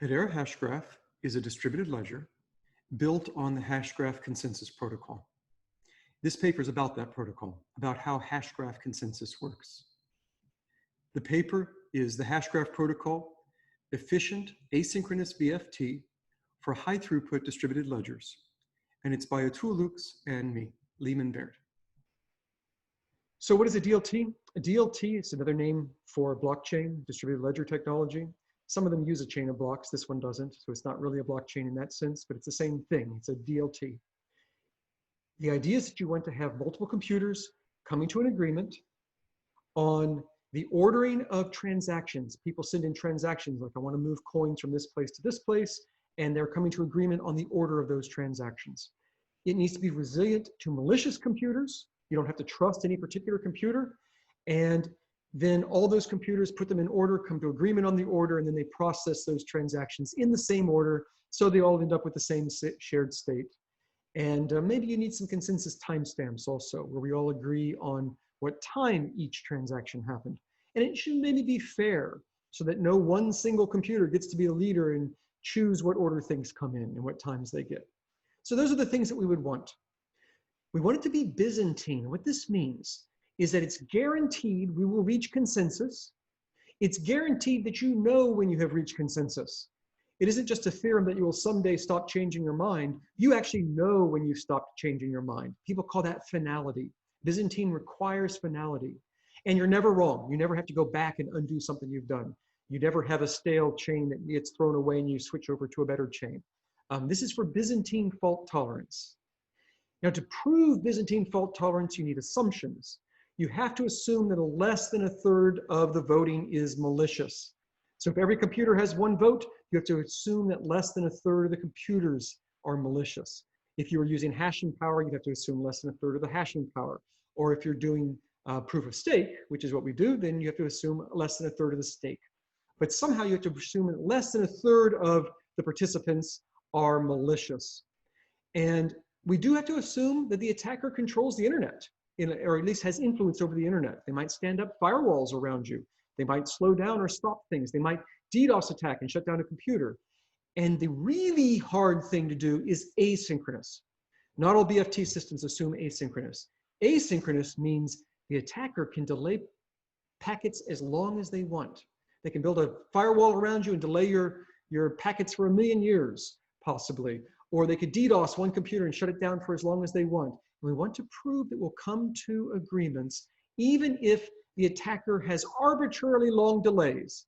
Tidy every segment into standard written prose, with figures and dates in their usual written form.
Hedera Hashgraph is a distributed ledger built on the Hashgraph consensus protocol. This paper is about that protocol, about how Hashgraph consensus works. The paper is the Hashgraph protocol, efficient asynchronous BFT for high throughput distributed ledgers. And it's by Atul Lux and me, Lehman Baird. So what is a DLT? A DLT is another name for blockchain, distributed ledger technology. Some of them use a chain of blocks. This one doesn't. So it's not really a blockchain in that sense, but it's the same thing. It's a DLT. The idea is that you want to have multiple computers coming to an agreement on the ordering of transactions. People send in transactions like, I want to move coins from this place to this place, and they're coming to agreement on the order of those transactions. It needs to be resilient to malicious computers. You don't have to trust any particular computer. And then all those computers put them in order, come to agreement on the order, and then they process those transactions in the same order, so they all end up with the same shared state. And maybe you need some consensus timestamps also, where we all agree on what time each transaction happened. And it should maybe be fair, so that no one single computer gets to be a leader and choose what order things come in and what times they get. So those are the things that we would want. We want it to be Byzantine. What this means is that it's guaranteed we will reach consensus. It's guaranteed that you know when you have reached consensus. It isn't just a theorem that you will someday stop changing your mind. You actually know when you've stopped changing your mind. People call that finality. Byzantine requires finality. And you're never wrong. You never have to go back and undo something you've done. You never have a stale chain that gets thrown away and you switch over to a better chain. This is for Byzantine fault tolerance. Now, to prove Byzantine fault tolerance, you need assumptions. You have to assume that less than a third of the voting is malicious. So if every computer has one vote, you have to assume that less than a third of the computers are malicious. If you are using hashing power, you'd have to assume less than a third of the hashing power. Or if you're doing proof of stake, which is what we do, then you have to assume less than a third of the stake. But somehow you have to assume that less than a third of the participants are malicious. And we do have to assume that the attacker controls the internet, or at least has influence over the internet. They might stand up firewalls around you. They might slow down or stop things. They might DDoS attack and shut down a computer. And the really hard thing to do is asynchronous. Not all BFT systems assume asynchronous. Asynchronous means the attacker can delay packets as long as they want. They can build a firewall around you and delay your packets for 1,000,000 years, possibly. Or they could DDoS one computer and shut it down for as long as they want. And we want to prove that we'll come to agreements, even if the attacker has arbitrarily long delays.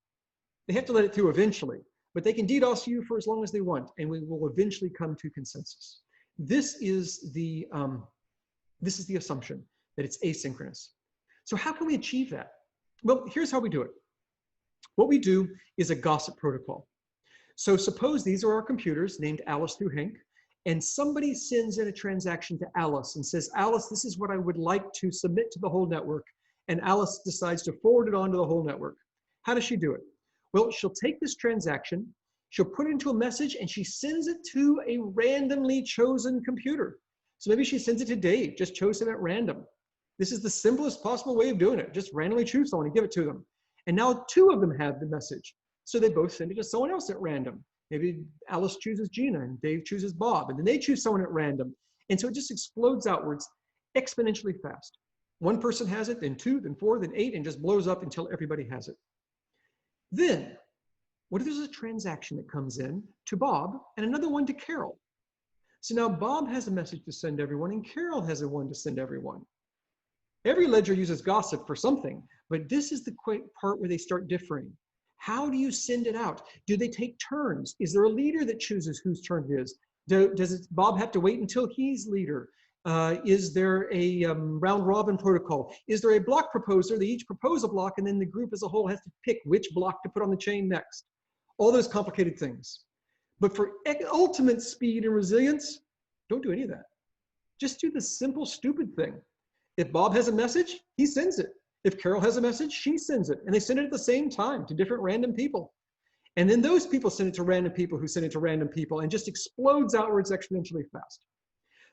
They have to let it through eventually, but they can DDoS you for as long as they want, and we will eventually come to consensus. This is the assumption that it's asynchronous. So how can we achieve that? Well, here's how we do it. What we do is a gossip protocol. So suppose these are our computers named Alice through Hank, and somebody sends in a transaction to Alice and says, Alice, this is what I would like to submit to the whole network. And Alice decides to forward it on to the whole network. How does she do it? Well, she'll take this transaction, she'll put it into a message, and she sends it to a randomly chosen computer. So maybe she sends it to Dave, just chose him at random. This is the simplest possible way of doing it. Just randomly choose someone and give it to them. And now two of them have the message. So they both send it to someone else at random. Maybe Alice chooses Gina and Dave chooses Bob, and then they choose someone at random. And so it just explodes outwards exponentially fast. One person has it, then two, then four, then eight, and just blows up until everybody has it. Then, what if there's a transaction that comes in to Bob and another one to Carol? So now Bob has a message to send everyone and Carol has a one to send everyone. Every ledger uses gossip for something, but this is the part where they start differing. How do you send it out? Do they take turns? Is there a leader that chooses whose turn it is? Does Bob have to wait until he's leader? Is there a round robin protocol? Is there a block proposer? They each propose a block and then the group as a whole has to pick which block to put on the chain next. All those complicated things. But for ultimate speed and resilience, don't do any of that. Just do the simple, stupid thing. If Bob has a message, he sends it. If Carol has a message, she sends it. And they send it at the same time to different random people. And then those people send it to random people who send it to random people and just explodes outwards exponentially fast.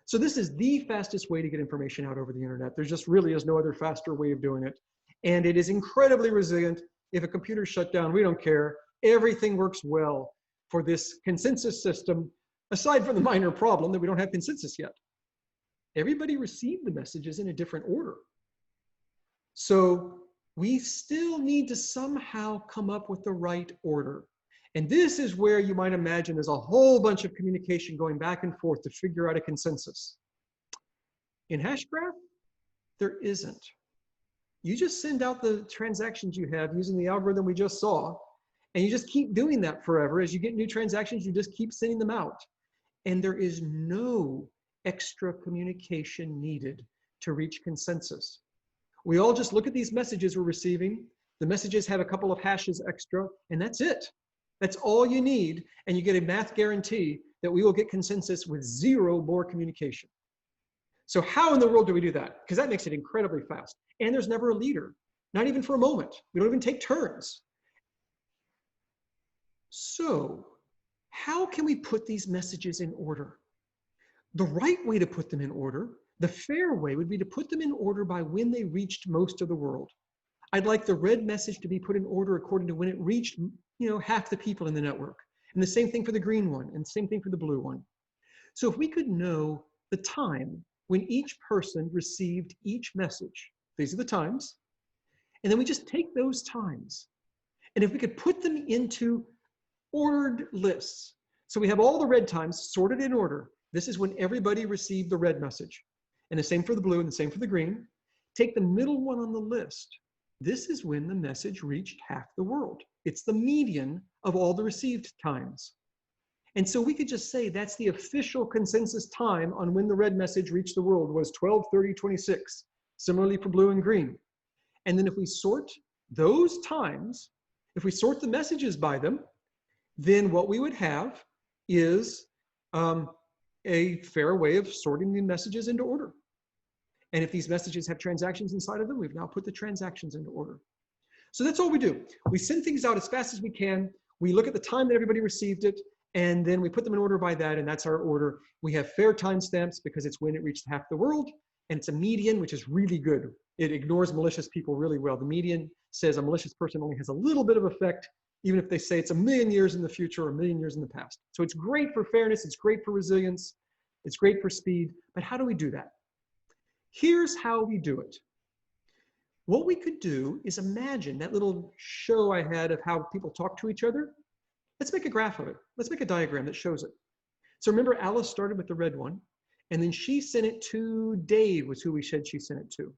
So this is the fastest way to get information out over the internet. There just really is no other faster way of doing it. And it is incredibly resilient. If a computer's shut down, we don't care. Everything works well. for this consensus system, aside from the minor problem that we don't have consensus yet. Everybody received the messages in a different order. So we still need to somehow come up with the right order. And this is where you might imagine there's a whole bunch of communication going back and forth to figure out a consensus. In Hashgraph, there isn't. You just send out the transactions you have using the algorithm we just saw, and you just keep doing that forever. As you get new transactions, you just keep sending them out. And there is no extra communication needed to reach consensus. We all just look at these messages we're receiving. The messages have a couple of hashes extra, and that's it. That's all you need, and you get a math guarantee that we will get consensus with zero more communication. So how in the world do we do that? Because that makes it incredibly fast. And there's never a leader, not even for a moment. We don't even take turns. So how can we put these messages in order? The right way to put them in order, the fair way, would be to put them in order by when they reached most of the world. I'd like the red message to be put in order according to when it reached, half the people in the network. And the same thing for the green one, and the same thing for the blue one. So if we could know the time when each person received each message, these are the times, and then we just take those times, and if we could put them into ordered lists. So we have all the red times sorted in order. This is when everybody received the red message. And the same for the blue and the same for the green. Take the middle one on the list. This is when the message reached half the world. It's the median of all the received times. And so we could just say that's the official consensus time on when the red message reached the world was 12:30:26. Similarly for blue and green. And then if we sort those times, if we sort the messages by them, then what we would have is a fair way of sorting the messages into order. And if these messages have transactions inside of them, we've now put the transactions into order. So that's all we do. We send things out as fast as we can. We look at the time that everybody received it, and then we put them in order by that, and that's our order. We have fair timestamps because it's when it reached half the world, and it's a median, which is really good. It ignores malicious people really well. The median says a malicious person only has a little bit of effect, even if they say it's 1,000,000 years in the future or 1,000,000 years in the past. So it's great for fairness, it's great for resilience, it's great for speed, but how do we do that? Here's how we do it. What we could do is imagine that little show I had of how people talk to each other. Let's make a graph of it. Let's make a diagram that shows it. So remember, Alice started with the red one, and then she sent it to Dave, was who we said she sent it to.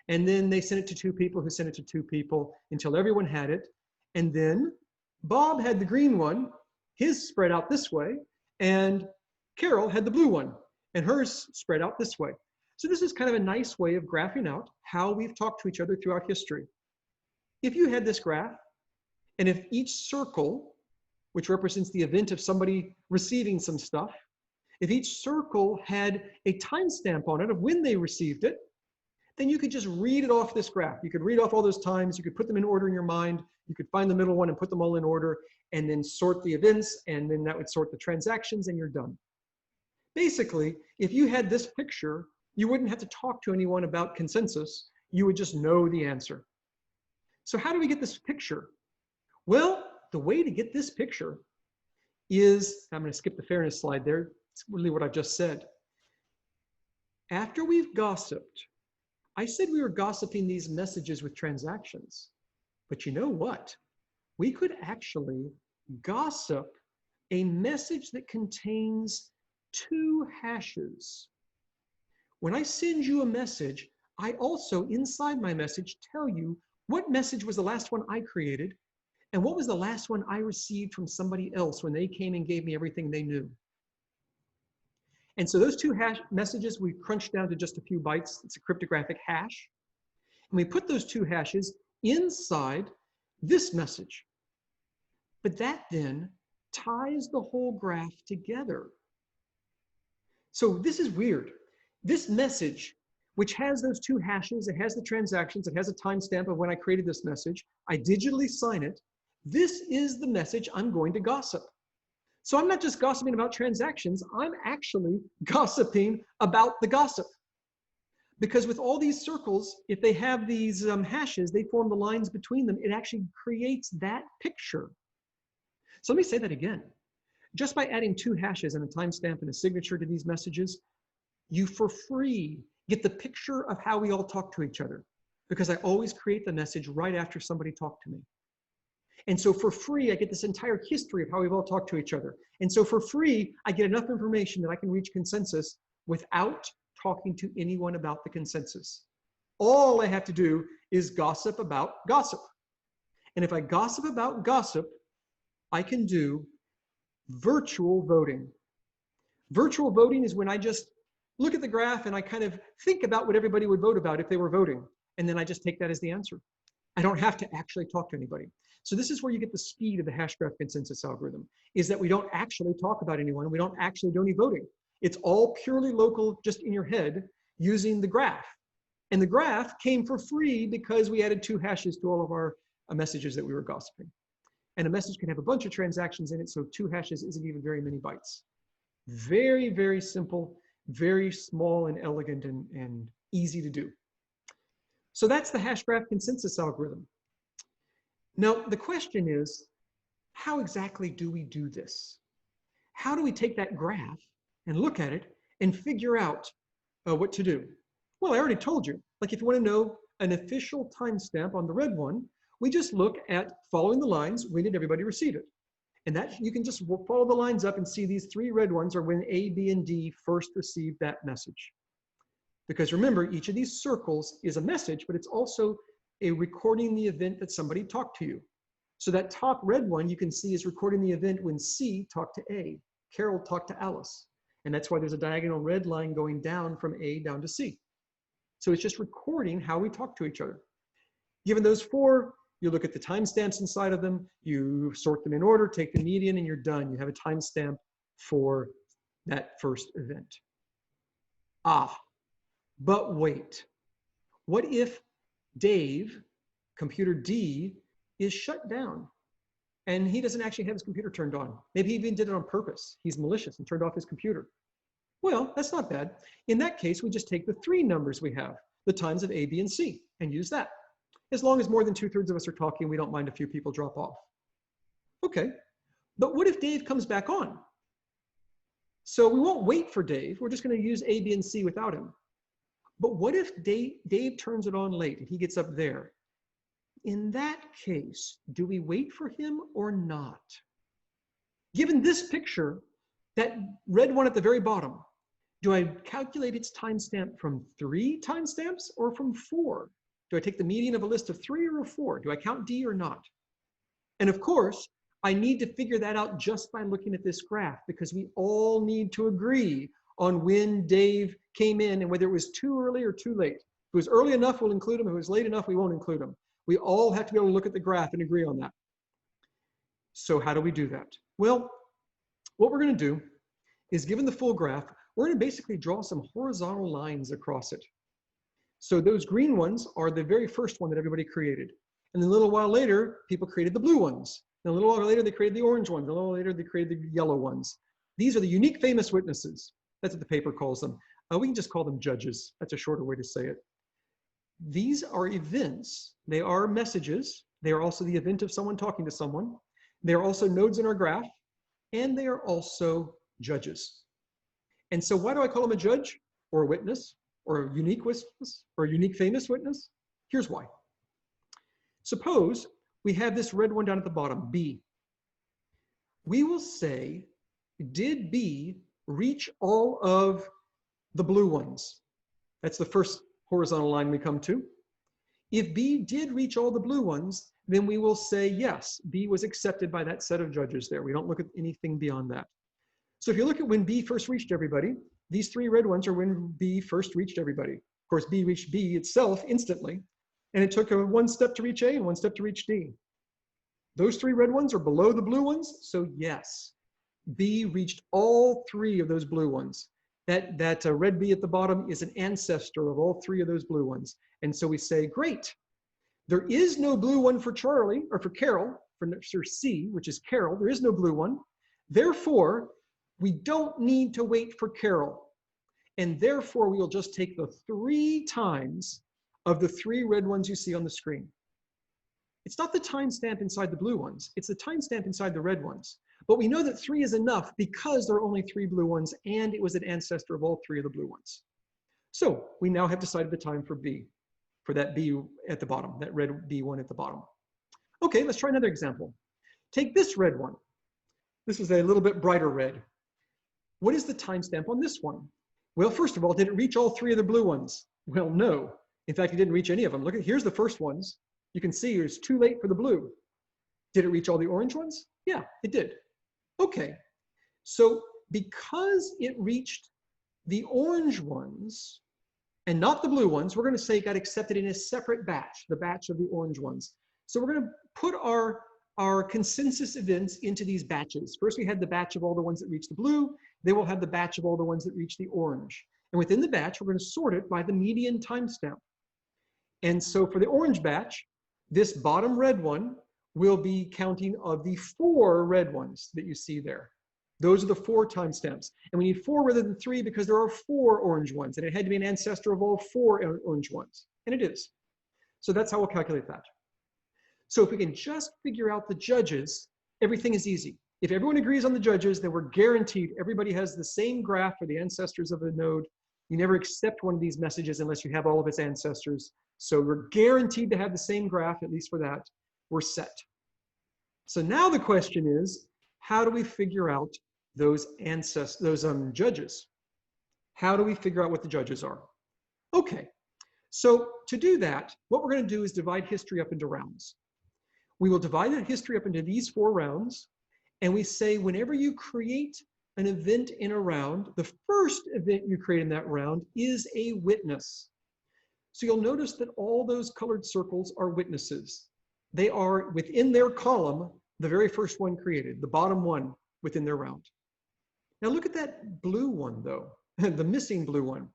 And then they sent it to two people who sent it to two people until everyone had it. And then Bob had the green one, his spread out this way, and Carol had the blue one, and hers spread out this way. So this is kind of a nice way of graphing out how we've talked to each other throughout history. If you had this graph, and if each circle, which represents the event of somebody receiving some stuff, if each circle had a timestamp on it of when they received it, then you could just read it off this graph. You could read off all those times, you could put them in order in your mind, you could find the middle one and put them all in order, and then sort the events, and then that would sort the transactions, and you're done. Basically, if you had this picture, you wouldn't have to talk to anyone about consensus, you would just know the answer. So how do we get this picture? Well, the way to get this picture is, I'm going to skip the fairness slide there, it's really what I've just said. After we've gossiped, I said we were gossiping these messages with transactions, but you know what? We could actually gossip a message that contains 2 hashes. When I send you a message, I also, inside my message, tell you what message was the last one I created and what was the last one I received from somebody else when they came and gave me everything they knew. And so those 2 hash messages we crunched down to just a few bytes. It's a cryptographic hash. And we put those 2 hashes inside this message. But that then ties the whole graph together. So this is weird. This message, which has those 2 hashes, it has the transactions, it has a timestamp of when I created this message, I digitally sign it. This is the message I'm going to gossip. So I'm not just gossiping about transactions, I'm actually gossiping about the gossip. Because with all these circles, if they have these hashes, they form the lines between them, it actually creates that picture. So let me say that again. Just by adding 2 hashes and a timestamp and a signature to these messages, you for free get the picture of how we all talk to each other, because I always create the message right after somebody talked to me. And so for free, I get this entire history of how we've all talked to each other. And so for free, I get enough information that I can reach consensus without talking to anyone about the consensus. All I have to do is gossip about gossip. And if I gossip about gossip, I can do virtual voting. Virtual voting is when I just look at the graph and I kind of think about what everybody would vote about if they were voting. And then I just take that as the answer. I don't have to actually talk to anybody. So this is where you get the speed of the Hashgraph consensus algorithm, is that we don't actually talk about anyone. We don't actually do any voting. It's all purely local, just in your head, using the graph. And the graph came for free because we added 2 hashes to all of our messages that we were gossiping. And a message can have a bunch of transactions in it, so 2 hashes isn't even very many bytes. Very, very simple, very small and elegant and easy to do. So that's the Hashgraph consensus algorithm. Now, the question is, how exactly do we do this? How do we take that graph and look at it and figure out what to do? Well, I already told you. Like, if you want to know an official timestamp on the red one, we just look at following the lines, when did everybody receive it? And that you can just follow the lines up and see these 3 red ones are when A, B, and D first received that message. Because remember, each of these circles is a message, but it's also a recording the event that somebody talked to you. So that top red one you can see is recording the event when C talked to A, Carol talked to Alice. And that's why there's a diagonal red line going down from A down to C. So it's just recording how we talk to each other. Given those 4, you look at the timestamps inside of them, you sort them in order, take the median, and you're done. You have a timestamp for that first event. But wait, what if Dave, computer D, is shut down and he doesn't actually have his computer turned on? Maybe he even did it on purpose. He's malicious and turned off his computer. Well, that's not bad. In that case, we just take the 3 numbers we have, the times of A, B, and C, and use that. As long as more than 2/3 of us are talking, we don't mind a few people drop off. Okay, but what if Dave comes back on? So we won't wait for Dave. We're just going to use A, B, and C without him. But what if Dave turns it on late and he gets up there? In that case, do we wait for him or not? Given this picture, that red one at the very bottom, do I calculate its timestamp from 3 timestamps or from 4? Do I take the median of a list of 3 or 4? Do I count D or not? And of course, I need to figure that out just by looking at this graph, because we all need to agree on when Dave came in and whether it was too early or too late. If it was early enough, we'll include him. If it was late enough, we won't include him. We all have to be able to look at the graph and agree on that. So how do we do that? Well, what we're going to do is, given the full graph, we're going to basically draw some horizontal lines across it. So those green ones are the very first one that everybody created. And then a little while later, people created the blue ones. And a little while later, they created the orange ones. A little later, they created the yellow ones. These are the unique famous witnesses. That's what the paper calls them. We can just call them judges. That's a shorter way to say it. These are events. They are messages. They are also the event of someone talking to someone. They are also nodes in our graph. And they are also judges. And so why do I call them a judge or a witness or a unique witness or a unique famous witness? Here's why. Suppose we have this red one down at the bottom, B. We will say, did B reach all of the blue ones? That's the first horizontal line we come to. If B did reach all the blue ones, then we will say, yes, B was accepted by that set of judges there. We don't look at anything beyond that. So if you look at when B first reached everybody, these 3 red ones are when B first reached everybody. Of course, B reached B itself instantly, and it took 1 step to reach A and 1 step to reach D. Those 3 red ones are below the blue ones, so yes, B reached all 3 of those blue ones. That red B at the bottom is an ancestor of all 3 of those blue ones. And so we say, great, there is no blue one for Charlie, or for Carol, for C, which is Carol. There is no blue one. Therefore, we don't need to wait for Carol. And therefore, we will just take the 3 times of the 3 red ones you see on the screen. It's not the timestamp inside the blue ones. It's the timestamp inside the red ones. But we know that 3 is enough because there are only 3 blue ones and it was an ancestor of all 3 of the blue ones. So we now have decided the time for B, for that B at the bottom, that red B1 at the bottom. Okay, let's try another example. Take this red one. This is a little bit brighter red. What is the timestamp on this one? Well, first of all, did it reach all 3 of the blue ones? Well, no. In fact, it didn't reach any of them. Look at, here's the first ones. You can see it's too late for the blue. Did it reach all the orange ones? Yeah, it did. Okay, so because it reached the orange ones and not the blue ones, we're going to say it got accepted in a separate batch, the batch of the orange ones. So we're going to put our consensus events into these batches. First, we had the batch of all the ones that reached the blue. Then we'll have the batch of all the ones that reached the orange. And within the batch, we're going to sort it by the median timestamp. And so for the orange batch, this bottom red one will be counting of the 4 red ones that you see there. Those are the 4 timestamps. And we need 4 rather than 3 because there are 4 orange ones, and it had to be an ancestor of all 4 orange ones. And it is. So that's how we'll calculate that. So if we can just figure out the judges, everything is easy. If everyone agrees on the judges, then we're guaranteed everybody has the same graph for the ancestors of a node. You never accept one of these messages unless you have all of its ancestors. So we're guaranteed to have the same graph, at least for that. We're set. So now the question is, how do we figure out those judges? How do we figure out what the judges are? Okay, so to do that, what we're going to do is divide history up into rounds. We will divide that history up into these 4 rounds, and we say whenever you create an event in a round, the first event you create in that round is a witness. So you'll notice that all those colored circles are witnesses. They are within their column, the very first one created, the bottom one within their round. Now look at that blue one though, the missing blue one.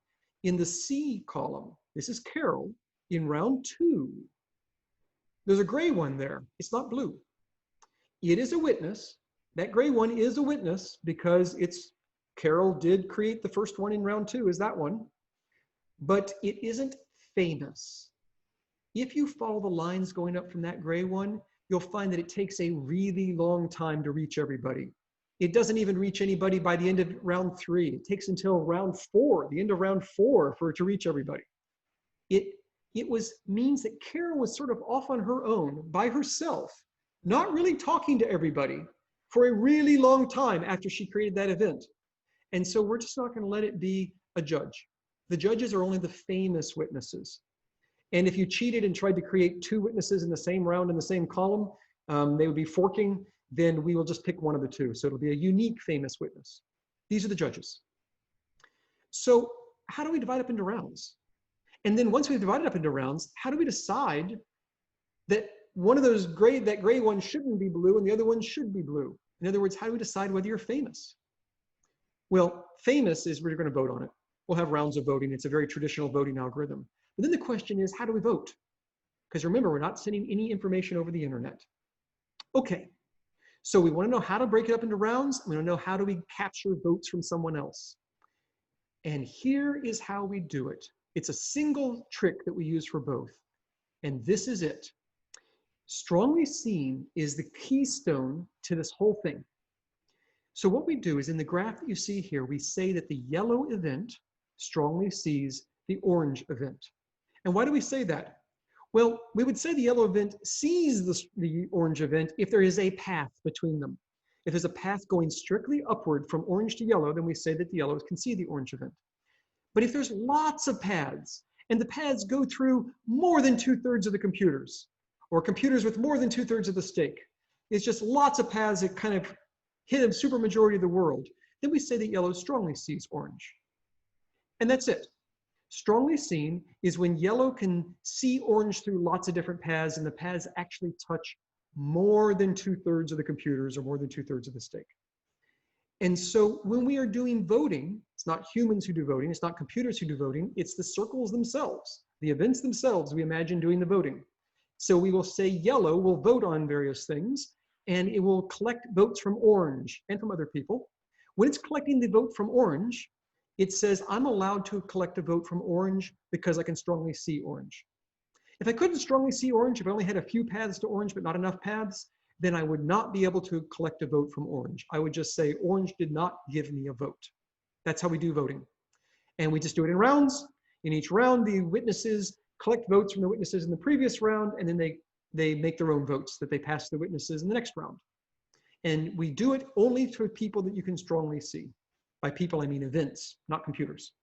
In the C column, this is Carol in round 2. There's a gray one there, it's not blue. It is a witness. That gray one is a witness because Carol did create the first one in round 2, is that one. But it isn't famous. If you follow the lines going up from that gray one, you'll find that it takes a really long time to reach everybody. It doesn't even reach anybody by the end of round 3. It takes until round 4, the end of round 4, for it to reach everybody. It means that Carol was sort of off on her own, by herself, not really talking to everybody for a really long time after she created that event. And so we're just not going to let it be a judge. The judges are only the famous witnesses. And if you cheated and tried to create 2 witnesses in the same round in the same column, they would be forking, then we will just pick one of the 2. So it'll be a unique famous witness. These are the judges. So how do we divide up into rounds? And then once we've divided up into rounds, how do we decide that one of those that gray one shouldn't be blue and the other one should be blue? In other words, how do we decide whether you're famous? Well, famous is we're going to vote on it. We'll have rounds of voting. It's a very traditional voting algorithm. But then the question is, how do we vote? Because remember, we're not sending any information over the internet. Okay, so we want to know how to break it up into rounds. We want to know how do we capture votes from someone else. And here is how we do it. It's a single trick that we use for both. And this is it. Strongly seen is the keystone to this whole thing. So what we do is in the graph that you see here, we say that the yellow event strongly sees the orange event. And why do we say that? Well, we would say the yellow event sees the orange event if there is a path between them. If there's a path going strictly upward from orange to yellow, then we say that the yellows can see the orange event. But if there's lots of paths, and the paths go through more than 2/3 of the computers, or computers with more than 2/3 of the stake, it's just lots of paths that kind of hit a supermajority of the world, then we say that yellow strongly sees orange. And that's it. Strongly seen is when yellow can see orange through lots of different paths, and the paths actually touch more than 2/3 of the computers or more than 2/3 of the stake. And so when we are doing voting, it's not humans who do voting, it's not computers who do voting, it's the circles themselves, the events themselves we imagine doing the voting. So we will say yellow will vote on various things, and it will collect votes from orange and from other people. When it's collecting the vote from orange, it says, I'm allowed to collect a vote from orange because I can strongly see orange. If I couldn't strongly see orange, if I only had a few paths to orange but not enough paths, then I would not be able to collect a vote from orange. I would just say, orange did not give me a vote. That's how we do voting. And we just do it in rounds. In each round, the witnesses collect votes from the witnesses in the previous round, and then they make their own votes that they pass to the witnesses in the next round. And we do it only to people that you can strongly see. By people, I mean events, not computers.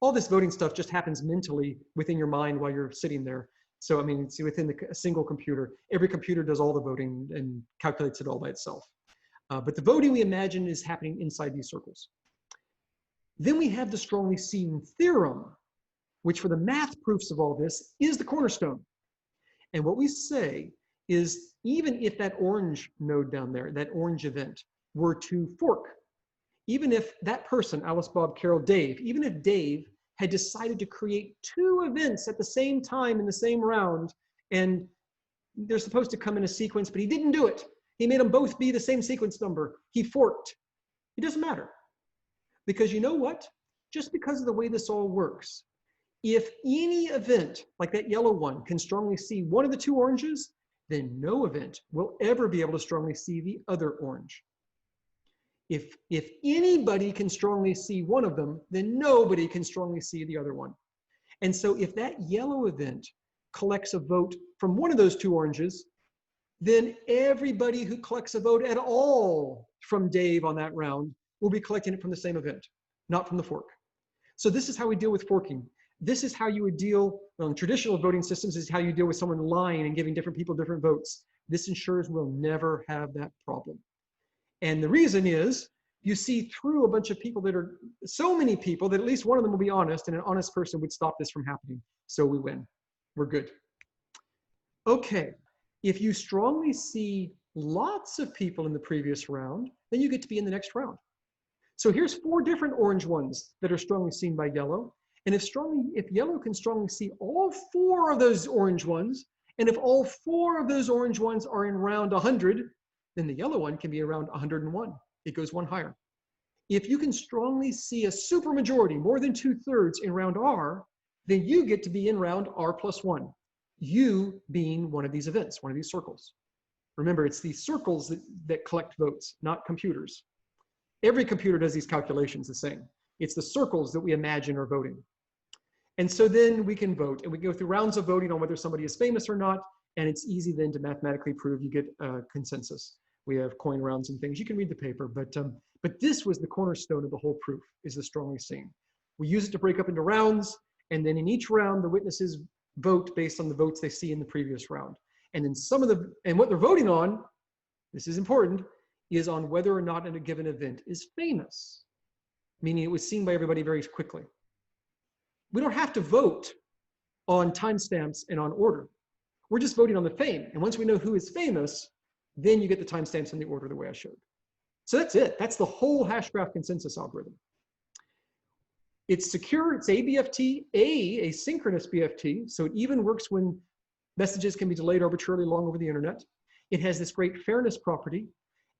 All this voting stuff just happens mentally within your mind while you're sitting there. So, I mean, it's within a single computer. Every computer does all the voting and calculates it all by itself. But the voting we imagine is happening inside these circles. Then we have the strongly seen theorem, which for the math proofs of all this is the cornerstone. And what we say is, even if that orange node down there, that orange event, were to fork, even if that person, Alice, Bob, Carol, Dave, even if Dave had decided to create 2 events at the same time in the same round, and they're supposed to come in a sequence, but he didn't do it. He made them both be the same sequence number. He forked. It doesn't matter. Because you know what? Just because of the way this all works, if any event, like that yellow one, can strongly see one of the 2 oranges, then no event will ever be able to strongly see the other orange. If anybody can strongly see one of them, then nobody can strongly see the other one. And so if that yellow event collects a vote from one of those 2 oranges, then everybody who collects a vote at all from Dave on that round will be collecting it from the same event, not from the fork. So this is how we deal with forking. This is how you would deal, in traditional voting systems, is how you deal with someone lying and giving different people different votes. This ensures we'll never have that problem. And the reason is, you see through a bunch of people that are, so many people that at least one of them will be honest, and an honest person would stop this from happening. So we win. We're good. Okay, if you strongly see lots of people in the previous round, then you get to be in the next round. So here's 4 different orange ones that are strongly seen by yellow. And if yellow can strongly see all 4 of those orange ones, and if all 4 of those orange ones are in round 100, then the yellow one can be around 101. It goes 1 higher. If you can strongly see a supermajority, more than 2/3 in round R, then you get to be in round R+1. You being one of these events, one of these circles. Remember, it's these circles that collect votes, not computers. Every computer does these calculations the same. It's the circles that we imagine are voting. And so then we can vote, and we go through rounds of voting on whether somebody is famous or not, and it's easy then to mathematically prove you get consensus. We have coin rounds and things. You can read the paper, but this was the cornerstone of the whole proof, is the strongly seen. We use it to break up into rounds, and then in each round, the witnesses vote based on the votes they see in the previous round. And then and what they're voting on, this is important, is on whether or not a given event is famous, meaning it was seen by everybody very quickly. We don't have to vote on timestamps and on order. We're just voting on the fame. And once we know who is famous, then you get the timestamps in the order the way I showed. So that's it. That's the whole Hashgraph consensus algorithm. It's secure. It's ABFT, asynchronous BFT. So it even works when messages can be delayed arbitrarily long over the internet. It has this great fairness property,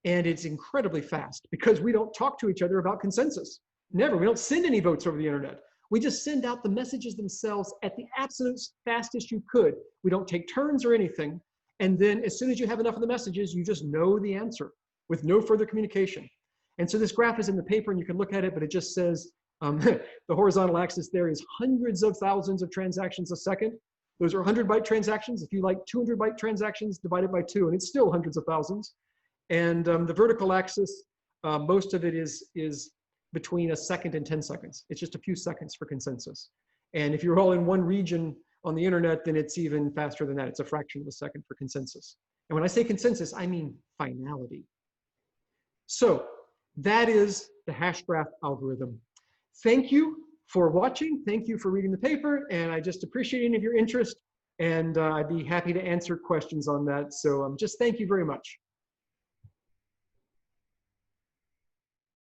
and it's incredibly fast because we don't talk to each other about consensus. Never. We don't send any votes over the internet. We just send out the messages themselves at the absolute fastest you could. We don't take turns or anything. And then as soon as you have enough of the messages, you just know the answer with no further communication. And so this graph is in the paper and you can look at it, but it just says the horizontal axis there is hundreds of thousands of transactions a second. Those are 100-byte transactions. If you like 200-byte transactions, divide it by 2, and it's still hundreds of thousands. And the vertical axis, most of it is between a second and 10 seconds. It's just a few seconds for consensus. And if you're all in one region on the internet, then it's even faster than that. It's a fraction of a second for consensus. And when I say consensus, I mean finality. So that is the Hashgraph algorithm. Thank you for watching. Thank you for reading the paper. And I just appreciate any of your interest. And I'd be happy to answer questions on that. So just thank you very much.